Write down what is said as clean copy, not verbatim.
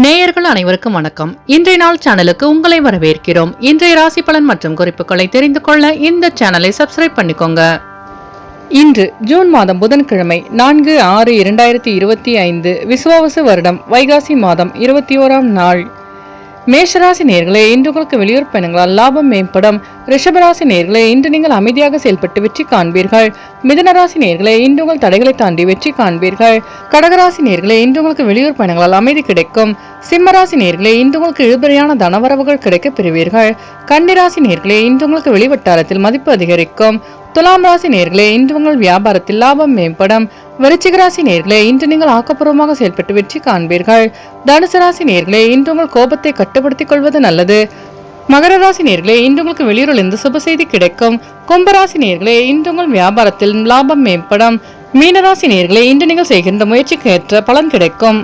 நேயர்கள் அனைவருக்கும் வணக்கம். இன்றைய நாள் சேனலுக்கு உங்களை வரவேற்கிறோம். இன்றைய ராசி பலன் மற்றும் குறிப்புகளை தெரிந்து கொள்ள இந்த சேனலை சப்ஸ்கிரைப் பண்ணிக்கோங்க. இன்று ஜூன் மாதம் புதன்கிழமை 4/6/2025 விசுவாவசு வருடம் வைகாசி மாதம் 21ஆம் நாள். மேஷராசி நேர்களே, இன்று உங்களுக்கு வெளியூர் பயணங்களால் லாபம் மேம்படும். ரிஷபராசி நேர்களே, இன்று நீங்கள் அமைதியாக செயல்பட்டு வெற்றி காண்பீர்கள். மிதுனராசி நேர்களே, இன்று உங்கள் தடைகளை தாண்டி வெற்றி காண்பீர்கள். கடகராசி நேர்களே, இன்று உங்களுக்கு வெளியூர் பயணங்களால் அமைதி கிடைக்கும். சிம்மராசி நேர்களே, இன்று உங்களுக்கு இழுபறியான தனவரவுகள் கிடைக்க பெறுவீர்கள். கன்னிராசி நேர்களே, இன்று உங்களுக்கு வெளிவட்டாரத்தில் மதிப்பு அதிகரிக்கும். துலாம் ராசி நேர்களே, இன்று உங்கள் வியாபாரத்தில் லாபம் மேம்படும். விருச்சிக ராசி நேர்களே, இன்று நீங்கள் ஆக்கப்பூர்வமாக செயல்பட்டு வெற்றி காண்பீர்கள். தனுசு ராசி நேர்களே, இன்று உங்கள் கோபத்தை கட்டுப்படுத்திக் கொள்வது நல்லது. மகர ராசி நேர்களே, இன்று உங்களுக்கு வெளியூரிலிருந்து சுப செய்தி கிடைக்கும். கும்பராசி நேர்களே, இன்று உங்கள் வியாபாரத்தில் லாபம் மேம்படும். மீனராசி நேர்களே, இன்று நீங்கள் செய்கின்ற முயற்சிக்கு ஏற்ற பலன் கிடைக்கும்.